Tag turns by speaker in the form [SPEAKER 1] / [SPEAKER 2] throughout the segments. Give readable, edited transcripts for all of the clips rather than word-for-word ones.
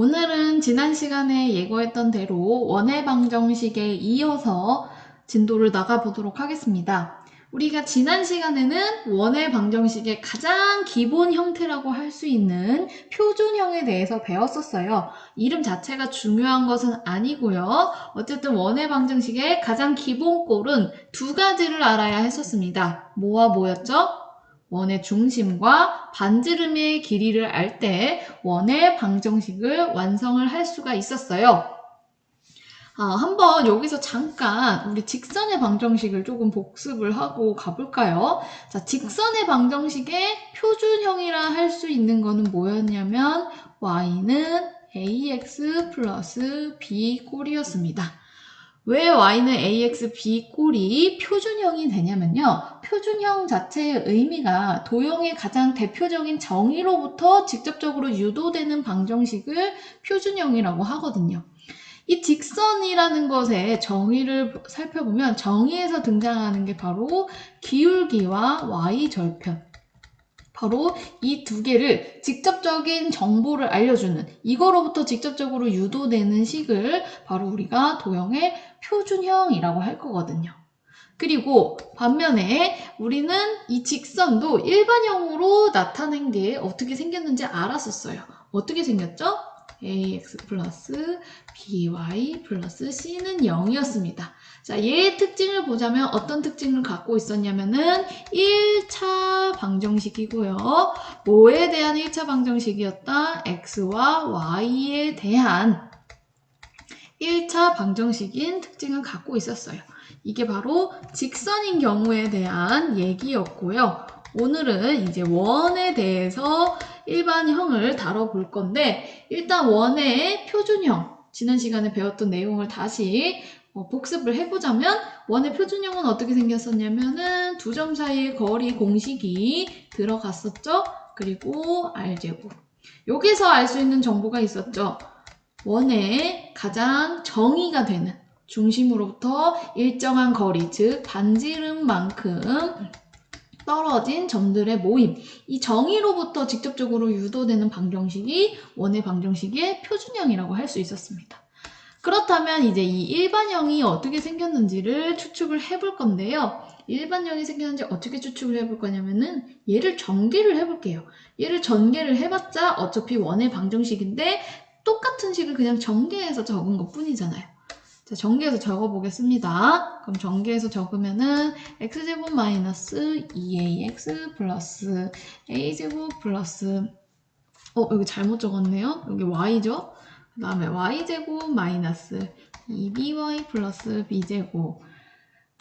[SPEAKER 1] 오늘은 지난 시간에 예고했던 대로 원의 방정식에 이어서 진도를 나가보도록 하겠습니다. 우리가 지난 시간에는 원의 방정식의 가장 기본 형태라고 할 수 있는 표준형에 대해서 배웠었어요. 이름 자체가 중요한 것은 아니고요. 어쨌든 원의 방정식의 가장 기본 꼴은 두 가지를 알아야 했었습니다. 뭐와 뭐였죠? 원의 중심과 반지름의 길이를 알 때 원의 방정식을 완성을 할 수가 있었어요. 한번 여기서 잠깐 우리 직선의 방정식을 조금 복습을 하고 가볼까요? 자, 직선의 방정식의 표준형이라 할 수 있는 거는 뭐였냐면 y는 ax 플러스 b 꼴이었습니다. 왜 y는 ax, b 꼴이 표준형이 되냐면요. 표준형 자체의 의미가 도형의 가장 대표적인 정의로부터 직접적으로 유도되는 방정식을 표준형이라고 하거든요. 이 직선이라는 것의 정의를 살펴보면 정의에서 등장하는 게 바로 기울기와 y절편. 바로 이 두 개를 직접적인 정보를 알려주는 이거로부터 직접적으로 유도되는 식을 바로 우리가 도형의 표준형이라고 할 거거든요. 그리고 반면에 우리는 이 직선도 일반형으로 나타낸 게 어떻게 생겼는지 알았었어요. 어떻게 생겼죠? ax 플러스 by 플러스 c는 0이었습니다. 자, 얘의 특징을 보자면 어떤 특징을 갖고 있었냐면은 1차 방정식이고요. 뭐에 대한 1차 방정식이었다? x와 y에 대한 1차 방정식인 특징을 갖고 있었어요. 이게 바로 직선인 경우에 대한 얘기였고요. 오늘은 이제 원에 대해서 일반형을 다뤄볼 건데 일단 원의 표준형, 지난 시간에 배웠던 내용을 다시 복습을 해보자면 원의 표준형은 어떻게 생겼었냐면은 두 점 사이의 거리 공식이 들어갔었죠. 그리고 r제곱. 여기서 알 수 있는 정보가 있었죠. 원의 가장 정의가 되는 중심으로부터 일정한 거리, 즉 반지름만큼 떨어진 점들의 모임, 이 정의로부터 직접적으로 유도되는 방정식이 원의 방정식의 표준형이라고 할 수 있었습니다. 그렇다면 이제 이 일반형이 어떻게 생겼는지를 추측을 해볼 건데요. 일반형이 생겼는지 어떻게 추측을 해볼 거냐면은 얘를 전개를 해볼게요. 얘를 전개를 해봤자 어차피 원의 방정식인데 똑같은 식을 그냥 전개해서 적은 것 뿐이잖아요. 자, 전개해서 적어보겠습니다. 그럼 전개해서 적으면은 x제곱 마이너스 2ax 플러스 a제곱 플러스 여기 잘못 적었네요. 여기 y죠? 그 다음에 y제곱 마이너스 2by 플러스 b제곱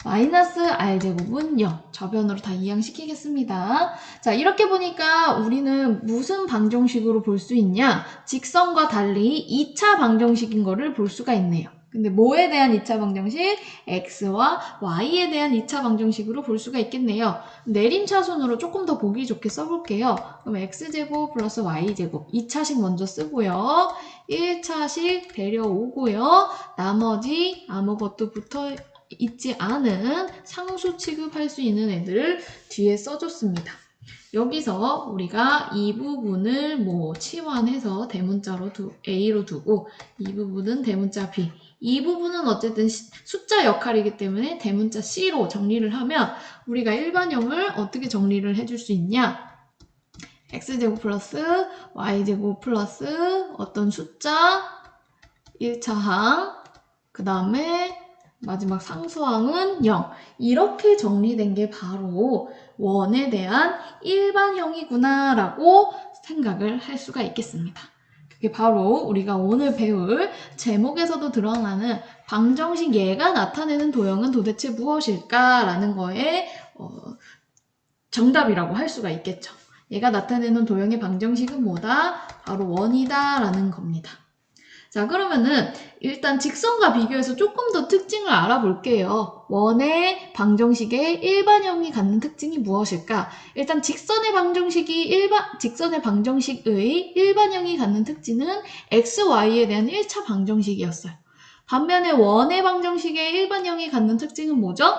[SPEAKER 1] 마이너스 r제곱은 0. 저변으로 다 이항시키겠습니다. 자, 이렇게 보니까 우리는 무슨 방정식으로 볼 수 있냐? 직선과 달리 2차 방정식인 거를 볼 수가 있네요. 근데 뭐에 대한 2차 방정식? x와 y에 대한 2차 방정식으로 볼 수가 있겠네요. 내림차순으로 조금 더 보기 좋게 써볼게요. 그럼 x제곱 플러스 y제곱 2차식 먼저 쓰고요. 1차식 데려오고요. 나머지 아무것도 붙어 있지 않은 상수 취급할 수 있는 애들을 뒤에 써줬습니다. 여기서 우리가 이 부분을 치환해서 대문자로 A로 두고 이 부분은 대문자 B, 이 부분은 어쨌든 숫자 역할이기 때문에 대문자 C로 정리를 하면 우리가 일반형을 어떻게 정리를 해줄 수 있냐? x제곱 플러스 y제곱 플러스 어떤 숫자 1차항 그 다음에 마지막 상수항은 0. 이렇게 정리된 게 바로 원에 대한 일반형이구나 라고 생각을 할 수가 있겠습니다. 그게 바로 우리가 오늘 배울 제목에서도 드러나는 방정식 얘가 나타내는 도형은 도대체 무엇일까 라는 거에 정답이라고 할 수가 있겠죠. 얘가 나타내는 도형의 방정식은 뭐다? 바로 원이다 라는 겁니다. 자, 그러면은 일단 직선과 비교해서 조금 더 특징을 알아볼게요. 원의 방정식의 일반형이 갖는 특징이 무엇일까? 일단 직선의 방정식의 일반형이 갖는 특징은 x, y에 대한 1차 방정식이었어요. 반면에 원의 방정식의 일반형이 갖는 특징은 뭐죠?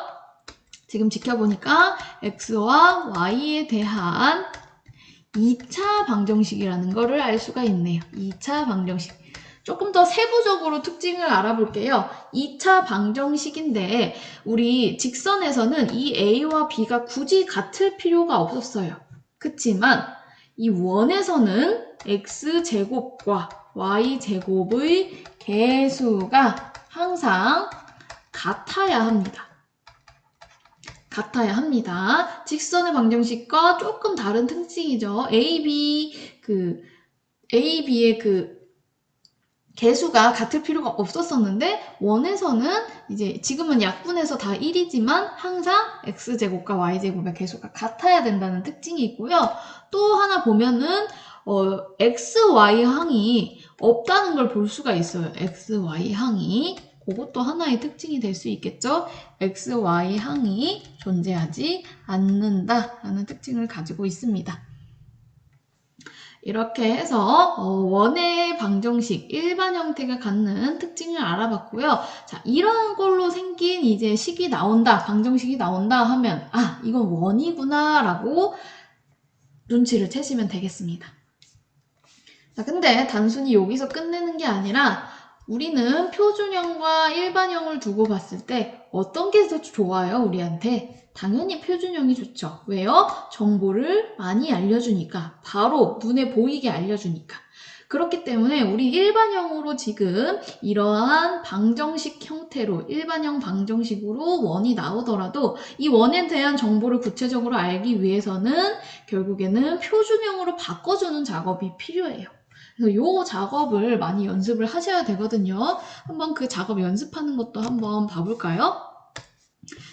[SPEAKER 1] 지금 지켜보니까 x와 y에 대한 2차 방정식이라는 거를 알 수가 있네요. 2차 방정식. 조금 더 세부적으로 특징을 알아볼게요. 2차 방정식인데 우리 직선에서는 이 A와 B가 굳이 같을 필요가 없었어요. 그치만 이 원에서는 X제곱과 Y제곱의 개수가 항상 같아야 합니다. 같아야 합니다. 직선의 방정식과 조금 다른 특징이죠. AB의 개수가 같을 필요가 없었었는데 원에서는 이제 지금은 약분해서 다 1이지만 항상 x제곱과 y제곱의 개수가 같아야 된다는 특징이 있고요. 또 하나 보면은 x, y 항이 없다는 걸 볼 수가 있어요. x, y 항이 그것도 하나의 특징이 될 수 있겠죠. x, y 항이 존재하지 않는다라는 특징을 가지고 있습니다. 이렇게 해서 원의 방정식, 일반 형태가 갖는 특징을 알아봤고요. 자, 이런 걸로 생긴 이제 식이 나온다, 방정식이 나온다 하면 이건 원이구나 라고 눈치를 채시면 되겠습니다. 자, 근데 단순히 여기서 끝내는 게 아니라 우리는 표준형과 일반형을 두고 봤을 때 어떤 게 더 좋아요, 우리한테? 당연히 표준형이 좋죠. 왜요? 정보를 많이 알려주니까. 바로 눈에 보이게 알려주니까. 그렇기 때문에 우리 일반형으로 지금 이러한 방정식 형태로 일반형 방정식으로 원이 나오더라도 이 원에 대한 정보를 구체적으로 알기 위해서는 결국에는 표준형으로 바꿔주는 작업이 필요해요. 그래서 요 작업을 많이 연습을 하셔야 되거든요. 한번 그 작업 연습하는 것도 한번 봐볼까요?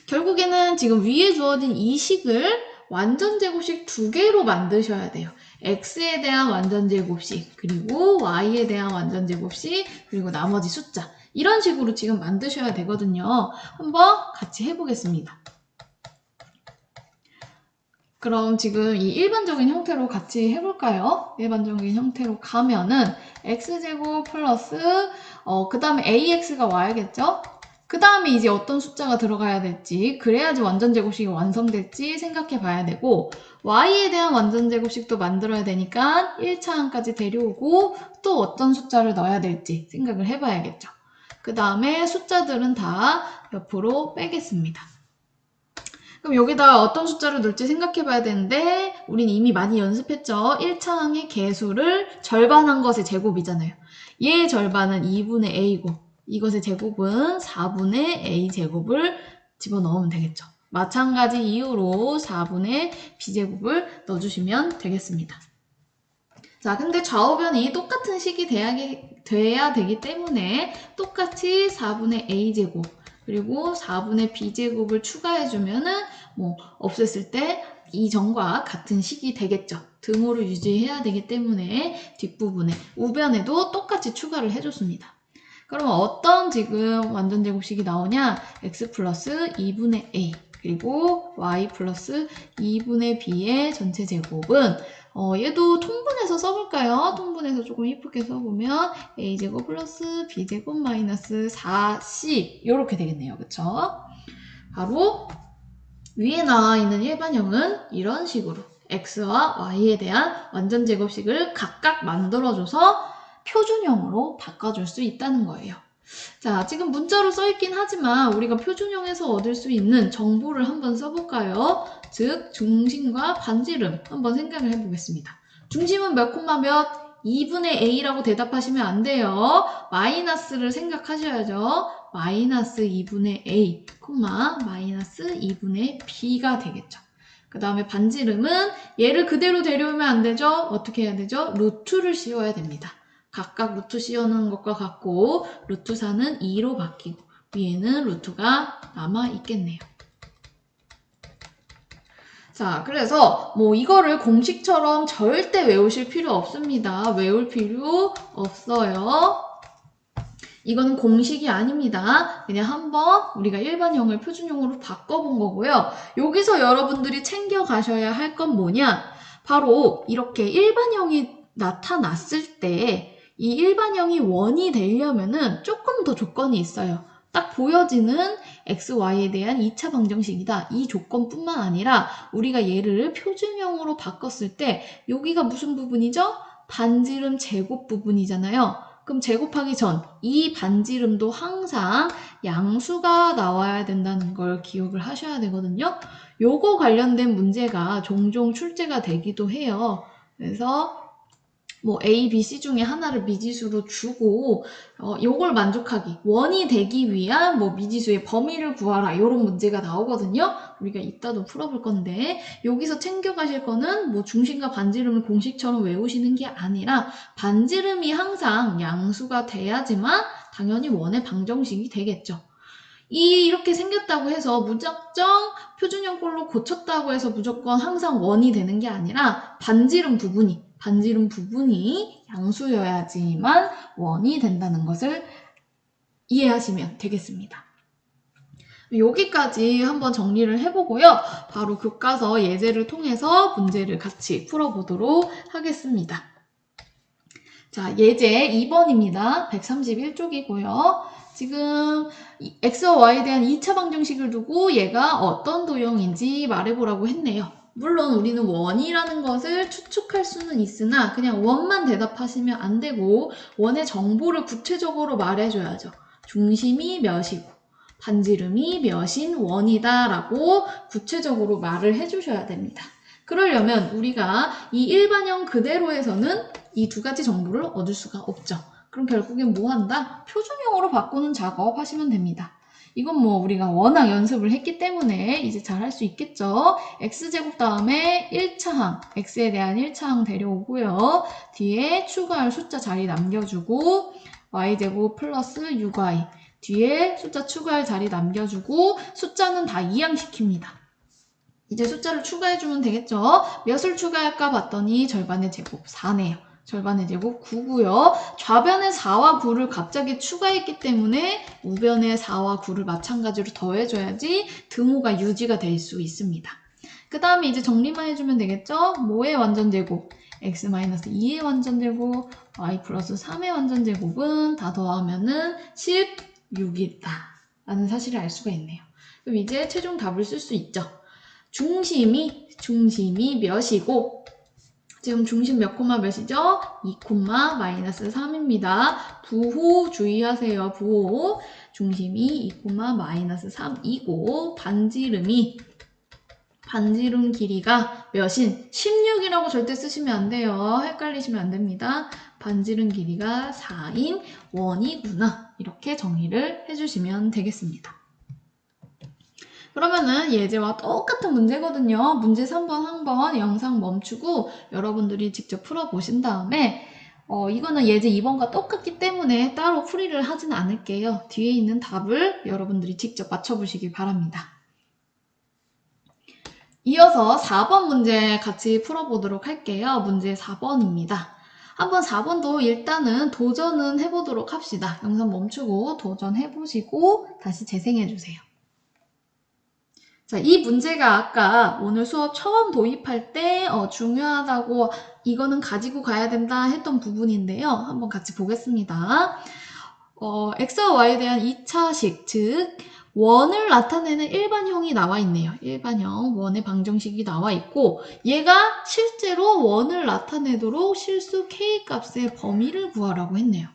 [SPEAKER 1] 결국에는 지금 위에 주어진 이 식을 완전제곱식 2개로 만드셔야 돼요. x에 대한 완전제곱식, 그리고 y에 대한 완전제곱식, 그리고 나머지 숫자. 이런 식으로 지금 만드셔야 되거든요. 한번 같이 해보겠습니다. 그럼 지금 이 일반적인 형태로 같이 해볼까요? 일반적인 형태로 가면은 x제곱 플러스 그 다음에 ax가 와야겠죠? 그 다음에 이제 어떤 숫자가 들어가야 될지, 그래야지 완전제곱식이 완성될지 생각해 봐야 되고, y에 대한 완전제곱식도 만들어야 되니까 1차항까지 데려오고 또 어떤 숫자를 넣어야 될지 생각을 해봐야겠죠. 그 다음에 숫자들은 다 옆으로 빼겠습니다. 그럼 여기다 어떤 숫자를 넣을지 생각해 봐야 되는데 우린 이미 많이 연습했죠. 1차항의 개수를 절반한 것의 제곱이잖아요. 얘의 절반은 2분의 a고 이것의 제곱은 4분의 a제곱을 집어넣으면 되겠죠. 마찬가지 이유로 4분의 b제곱을 넣어주시면 되겠습니다. 자, 근데 좌우변이 똑같은 식이 돼야 되기 때문에 똑같이 4분의 a제곱 그리고 4분의 b제곱을 추가해주면은 없앴을 때 이전과 같은 식이 되겠죠. 등호를 유지해야 되기 때문에 뒷부분에 우변에도 똑같이 추가를 해줬습니다. 그러면 어떤 지금 완전제곱식이 나오냐? x 플러스 2분의 a 그리고 y 플러스 2분의 b의 전체 제곱은 얘도 통분해서 써볼까요? 통분해서 조금 이쁘게 써보면 a제곱 플러스 b제곱 마이너스 4c 이렇게 되겠네요. 그쵸? 바로 위에 나와 있는 일반형은 이런 식으로 x와 y에 대한 완전제곱식을 각각 만들어줘서 표준형으로 바꿔줄 수 있다는 거예요. 자, 지금 문자로 써있긴 하지만 우리가 표준형에서 얻을 수 있는 정보를 한번 써볼까요? 즉, 중심과 반지름 한번 생각을 해보겠습니다. 중심은 몇 콤마 몇? 2분의 a라고 대답하시면 안 돼요. 마이너스를 생각하셔야죠. 마이너스 2분의 a, 마이너스 2분의 b가 되겠죠. 그 다음에 반지름은 얘를 그대로 데려오면 안 되죠? 어떻게 해야 되죠? 루트를 씌워야 됩니다. 각각 루트 씌워놓은 것과 같고 루트 4는 2로 바뀌고 위에는 루트가 남아있겠네요. 자, 그래서 이거를 공식처럼 절대 외우실 필요 없습니다. 외울 필요 없어요. 이거는 공식이 아닙니다. 그냥 한번 우리가 일반형을 표준형으로 바꿔본 거고요. 여기서 여러분들이 챙겨가셔야 할 건 뭐냐? 바로 이렇게 일반형이 나타났을 때 이 일반형이 원이 되려면은 조금 더 조건이 있어요. 딱 보여지는 x, y에 대한 2차 방정식이다. 이 조건뿐만 아니라 우리가 얘를 표준형으로 바꿨을 때 여기가 무슨 부분이죠? 반지름 제곱 부분이잖아요. 그럼 제곱하기 전 이 반지름도 항상 양수가 나와야 된다는 걸 기억을 하셔야 되거든요. 요거 관련된 문제가 종종 출제가 되기도 해요. 그래서 뭐 A, B, C 중에 하나를 미지수로 주고 요걸 만족하기, 원이 되기 위한 뭐 미지수의 범위를 구하라 이런 문제가 나오거든요. 우리가 이따도 풀어볼 건데 여기서 챙겨가실 거는 뭐 중심과 반지름을 공식처럼 외우시는 게 아니라 반지름이 항상 양수가 돼야지만 당연히 원의 방정식이 되겠죠. 이렇게 생겼다고 해서 무작정 표준형꼴로 고쳤다고 해서 무조건 항상 원이 되는 게 아니라 반지름 부분이 양수여야지만 원이 된다는 것을 이해하시면 되겠습니다. 여기까지 한번 정리를 해보고요. 바로 교과서 예제를 통해서 문제를 같이 풀어보도록 하겠습니다. 자, 예제 2번입니다. 131쪽이고요. 지금 x와 y에 대한 2차 방정식을 두고 얘가 어떤 도형인지 말해보라고 했네요. 물론 우리는 원이라는 것을 추측할 수는 있으나 그냥 원만 대답하시면 안 되고 원의 정보를 구체적으로 말해줘야죠. 중심이 몇이고 반지름이 몇인 원이다 라고 구체적으로 말을 해주셔야 됩니다. 그러려면 우리가 이 일반형 그대로에서는 이 두 가지 정보를 얻을 수가 없죠. 그럼 결국엔 뭐 한다? 표준형으로 바꾸는 작업 하시면 됩니다. 이건 뭐 우리가 워낙 연습을 했기 때문에 이제 잘 할 수 있겠죠. x제곱 다음에 1차항, x에 대한 1차항 데려오고요. 뒤에 추가할 숫자 자리 남겨주고 y제곱 플러스 6y 뒤에 숫자 추가할 자리 남겨주고 숫자는 다 이항시킵니다. 이제 숫자를 추가해주면 되겠죠. 몇을 추가할까 봤더니 절반의 제곱 4네요. 절반의 제곱 9고요. 좌변의 4와 9를 갑자기 추가했기 때문에 우변의 4와 9를 마찬가지로 더해줘야지 등호가 유지가 될 수 있습니다. 그 다음에 이제 정리만 해주면 되겠죠. 뭐의 완전제곱? x-2의 완전제곱, y 플러스 3의 완전제곱은 다 더하면은 16이다 라는 사실을 알 수가 있네요. 그럼 이제 최종 답을 쓸 수 있죠. 중심이 몇이고 지금 중심 몇 콤마 몇이죠? 2 콤마 마이너스 3입니다. 부호 주의하세요. 부호. 중심이 2 콤마 마이너스 3이고 반지름 길이가 몇인? 16이라고 절대 쓰시면 안 돼요. 헷갈리시면 안 됩니다. 반지름 길이가 4인 원이구나. 이렇게 정리를 해주시면 되겠습니다. 그러면은 예제와 똑같은 문제거든요. 문제 3번 한 번 영상 멈추고 여러분들이 직접 풀어보신 다음에 이거는 예제 2번과 똑같기 때문에 따로 풀이를 하진 않을게요. 뒤에 있는 답을 여러분들이 직접 맞춰보시기 바랍니다. 이어서 4번 문제 같이 풀어보도록 할게요. 문제 4번입니다. 한번 4번도 일단은 도전은 해보도록 합시다. 영상 멈추고 도전해보시고 다시 재생해주세요. 자, 이 문제가 아까 오늘 수업 처음 도입할 때 중요하다고 이거는 가지고 가야 된다 했던 부분인데요. 한번 같이 보겠습니다. x와 y에 대한 2차식, 즉 원을 나타내는 일반형이 나와 있네요. 일반형, 원의 방정식이 나와 있고 얘가 실제로 원을 나타내도록 실수 k 값의 범위를 구하라고 했네요.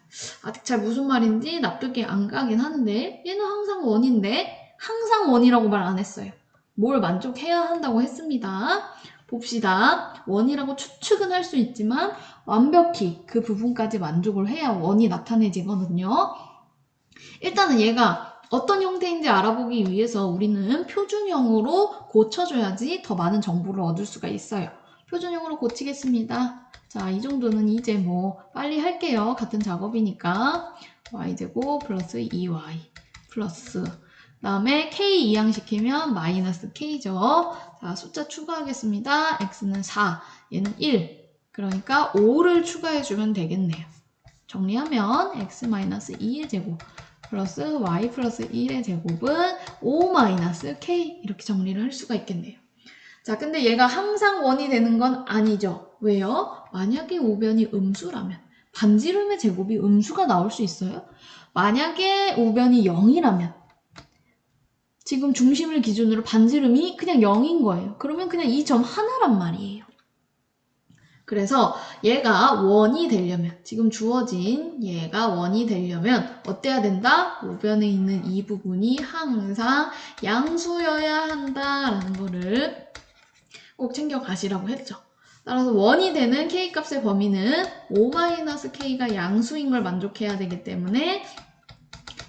[SPEAKER 1] 아직 잘 무슨 말인지 납득이 안 가긴 하는데 얘는 항상 원인데 항상 원이라고 말 안 했어요. 뭘 만족해야 한다고 했습니다. 봅시다. 원이라고 추측은 할 수 있지만 완벽히 그 부분까지 만족을 해야 원이 나타내지거든요. 일단은 얘가 어떤 형태인지 알아보기 위해서 우리는 표준형으로 고쳐줘야지 더 많은 정보를 얻을 수가 있어요. 표준형으로 고치겠습니다. 자, 이 정도는 이제 뭐 빨리 할게요. 같은 작업이니까 y제곱 플러스 2y 플러스 다음에 k 이항시키면 마이너스 k죠. 자, 숫자 추가하겠습니다. x는 4, 얘는 1. 그러니까 5를 추가해주면 되겠네요. 정리하면 x-2의 제곱 플러스 y 플러스 1의 제곱은 5-k 이렇게 정리를 할 수가 있겠네요. 자, 근데 얘가 항상 원이 되는 건 아니죠. 왜요? 만약에 우변이 음수라면 반지름의 제곱이 음수가 나올 수 있어요? 만약에 우변이 0이라면 지금 중심을 기준으로 반지름이 그냥 0인 거예요. 그러면 그냥 이 점 하나란 말이에요. 그래서 얘가 원이 되려면, 지금 주어진 얘가 원이 되려면 어때야 된다? 우변에 있는 이 부분이 항상 양수여야 한다라는 거를 꼭 챙겨가시라고 했죠. 따라서 원이 되는 k값의 범위는 5-k가 양수인 걸 만족해야 되기 때문에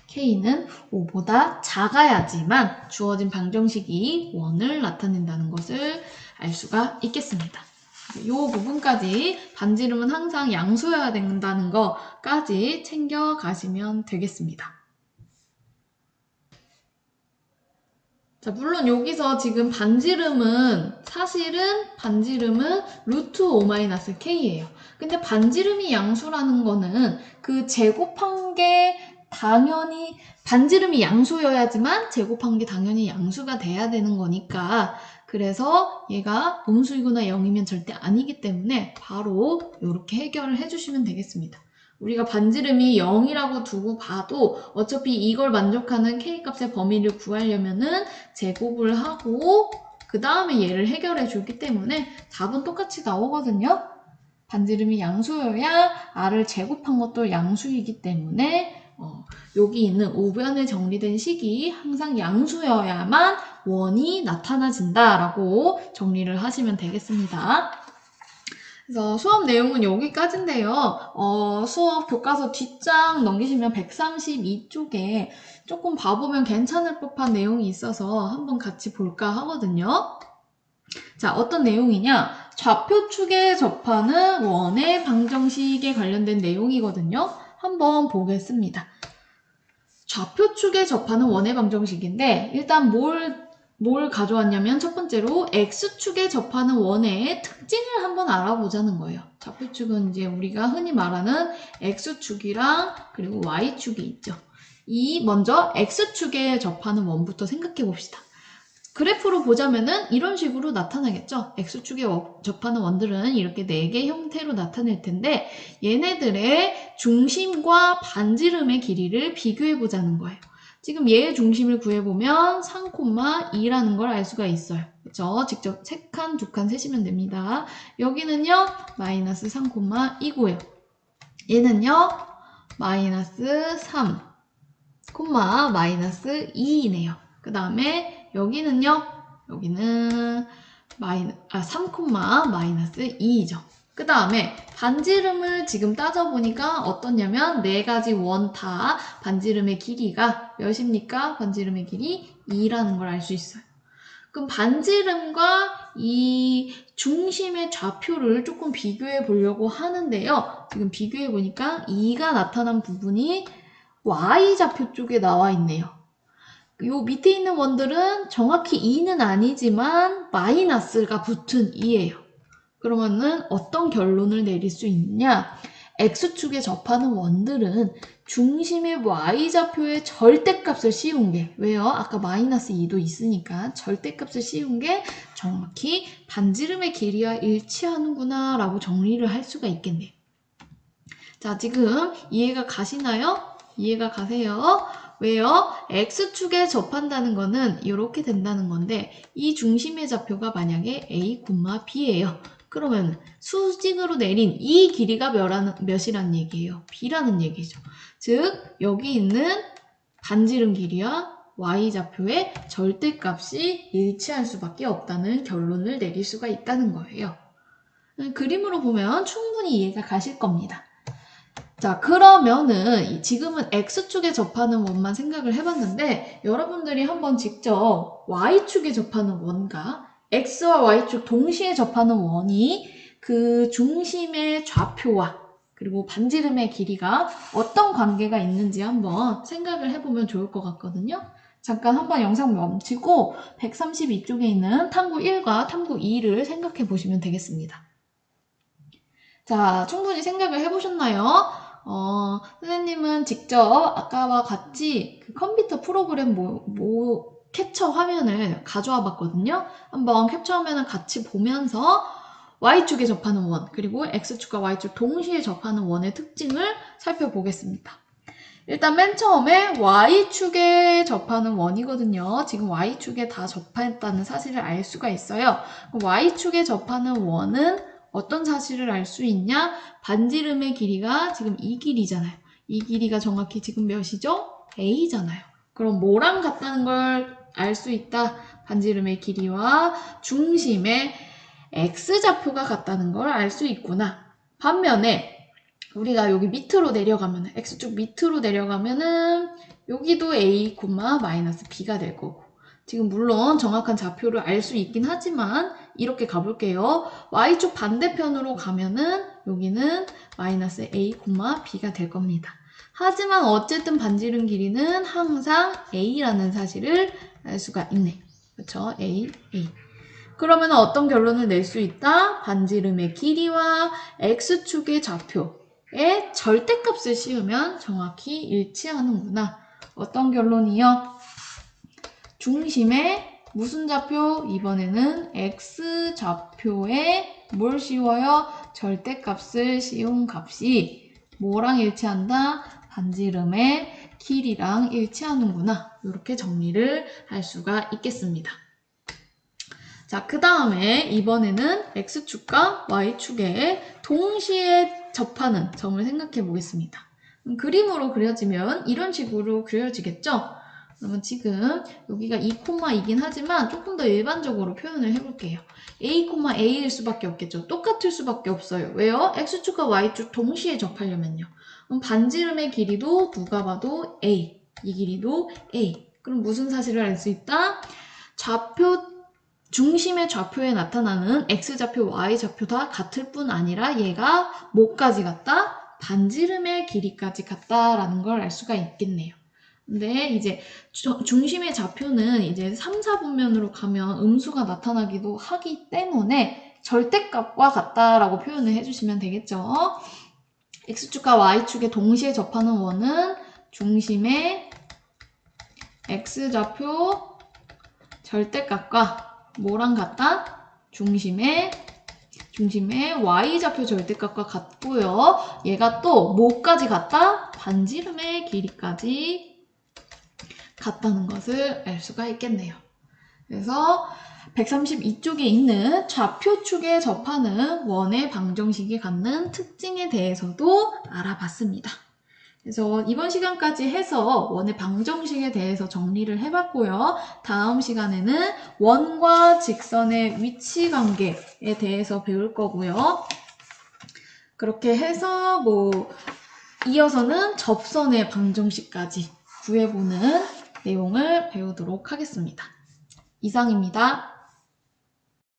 [SPEAKER 1] k는 5보다 작아야지만 주어진 방정식이 원을 나타낸다는 것을 알 수가 있겠습니다. 이 부분까지 반지름은 항상 양수여야 된다는 거까지 챙겨가시면 되겠습니다. 자, 물론 여기서 지금 사실은 반지름은 루트 5-k예요. 근데 반지름이 양수라는 거는 그 제곱한 게 당연히 반지름이 양수여야지만 제곱한 게 당연히 양수가 돼야 되는 거니까, 그래서 얘가 음수이거나 0이면 절대 아니기 때문에 바로 이렇게 해결을 해주시면 되겠습니다. 우리가 반지름이 0이라고 두고 봐도 어차피 이걸 만족하는 k값의 범위를 구하려면은 제곱을 하고 그 다음에 얘를 해결해 주기 때문에 답은 똑같이 나오거든요. 반지름이 양수여야 r을 제곱한 것도 양수이기 때문에 여기 있는 우변에 정리된 식이 항상 양수여야만 원이 나타나진다라고 정리를 하시면 되겠습니다. 그래서 수업 내용은 여기까지인데요. 수업 교과서 뒷장 넘기시면 132쪽에 조금 봐보면 괜찮을 법한 내용이 있어서 한번 같이 볼까 하거든요. 자, 어떤 내용이냐? 좌표축에 접하는 원의 방정식에 관련된 내용이거든요. 한번 보겠습니다. 좌표축에 접하는 원의 방정식인데 일단 뭘 가져왔냐면 첫 번째로 x축에 접하는 원의 특징을 한번 알아보자는 거예요. 좌표축은 이제 우리가 흔히 말하는 x축이랑 그리고 y축이 있죠. 먼저 x축에 접하는 원부터 생각해 봅시다. 그래프로 보자면은 이런 식으로 나타나겠죠. x축에 접하는 원들은 이렇게 4개 형태로 나타낼 텐데 얘네들의 중심과 반지름의 길이를 비교해 보자는 거예요. 지금 얘의 중심을 구해보면 3,2라는 걸 알 수가 있어요. 그렇죠? 직접 3칸, 2칸 세시면 됩니다. 여기는요, 마이너스 3,2고요. 얘는요, 마이너스 3, 마이너스 2이네요. 그 다음에 여기는요, 여기는 3, 마이너스 2이죠. 그 다음에 반지름을 지금 따져보니까 어떻냐면 4가지 원 다 반지름의 길이가 몇입니까? 반지름의 길이 2라는 걸 알 수 있어요. 그럼 반지름과 이 중심의 좌표를 조금 비교해 보려고 하는데요. 지금 비교해 보니까 2가 나타난 부분이 y좌표 쪽에 나와 있네요. 요 밑에 있는 원들은 정확히 2는 아니지만 마이너스가 붙은 2예요. 그러면은 어떤 결론을 내릴 수 있느냐? x축에 접하는 원들은 중심의 y좌표의 절대값을 씌운 게, 왜요? 아까 마이너스 2도 있으니까 절대값을 씌운 게 정확히 반지름의 길이와 일치하는구나 라고 정리를 할 수가 있겠네요. 자, 지금 이해가 가시나요? 이해가 가세요? 왜요? x축에 접한다는 거는 이렇게 된다는 건데 이 중심의 좌표가 만약에 a, b예요. 그러면 수직으로 내린 이 길이가 몇이란 얘기예요? b라는 얘기죠. 즉 여기 있는 반지름 길이와 y좌표의 절대값이 일치할 수밖에 없다는 결론을 내릴 수가 있다는 거예요. 그림으로 보면 충분히 이해가 가실 겁니다. 자, 그러면은 지금은 x축에 접하는 원만 생각을 해봤는데 여러분들이 한번 직접 y축에 접하는 원과 x와 y축 동시에 접하는 원이 그 중심의 좌표와 그리고 반지름의 길이가 어떤 관계가 있는지 한번 생각을 해보면 좋을 것 같거든요. 잠깐 한번 영상 멈추고 132쪽에 있는 탐구 1과 탐구 2를 생각해 보시면 되겠습니다. 자, 충분히 생각을 해보셨나요? 선생님은 직접 아까와 같이 그 컴퓨터 프로그램 캡처 화면을 가져와 봤거든요. 한번 캡처 화면을 같이 보면서 Y축에 접하는 원, 그리고 X축과 Y축 동시에 접하는 원의 특징을 살펴보겠습니다. 일단 맨 처음에 Y축에 접하는 원이거든요. 지금 Y축에 다 접했다는 사실을 알 수가 있어요. Y축에 접하는 원은 어떤 사실을 알 수 있냐? 반지름의 길이가 지금 이 길이잖아요. 이 길이가 정확히 지금 몇이죠? A잖아요. 그럼 뭐랑 같다는 걸 알 수 있다? 반지름의 길이와 중심의 X좌표가 같다는 걸 알 수 있구나. 반면에 우리가 여기 밑으로 내려가면은 X축 밑으로 내려가면은 여기도 A, 마이너스 B가 될 거고 지금 물론 정확한 좌표를 알 수 있긴 하지만 이렇게 가볼게요. Y축 반대편으로 가면은 여기는 마이너스 A, B가 될 겁니다. 하지만 어쨌든 반지름 길이는 항상 A라는 사실을 알 수가 있네. 그렇죠? A. 그러면 어떤 결론을 낼 수 있다? 반지름의 길이와 X축의 좌표의 절대값을 씌우면 정확히 일치하는구나. 어떤 결론이요? 중심의 무슨 좌표? 이번에는 X좌표에 뭘 씌워요? 절대값을 씌운 값이 뭐랑 일치한다? 반지름의 길이랑 일치하는구나. 이렇게 정리를 할 수가 있겠습니다. 자, 그 다음에 이번에는 X축과 Y축에 동시에 접하는 점을 생각해 보겠습니다. 그림으로 그려지면 이런 식으로 그려지겠죠? 그러면 지금 여기가 2,2긴 하지만 조금 더 일반적으로 표현을 해볼게요. A, A일 수밖에 없겠죠. 똑같을 수밖에 없어요. 왜요? X축과 Y축 동시에 접하려면요. 그럼 반지름의 길이도 누가 봐도 A, 이 길이도 A. 그럼 무슨 사실을 알 수 있다? 중심의 좌표에 나타나는 X좌표, Y좌표 다 같을 뿐 아니라 얘가 뭐까지 같다? 반지름의 길이까지 같다라는 걸 알 수가 있겠네요. 근데 이제 중심의 좌표는 이제 3, 4분면으로 가면 음수가 나타나기도 하기 때문에 절대값과 같다라고 표현을 해주시면 되겠죠. X축과 Y축에 동시에 접하는 원은 중심의 X좌표 절대값과 뭐랑 같다? 중심의 Y좌표 절대값과 같고요. 얘가 또 뭐까지 같다? 반지름의 길이까지 같다는 것을 알 수가 있겠네요. 그래서 132쪽에 있는 좌표축에 접하는 원의 방정식이 갖는 특징에 대해서도 알아봤습니다. 그래서 이번 시간까지 해서 원의 방정식에 대해서 정리를 해봤고요. 다음 시간에는 원과 직선의 위치 관계에 대해서 배울 거고요. 그렇게 해서 이어서는 접선의 방정식까지 구해보는 내용을 배우도록 하겠습니다. 이상입니다.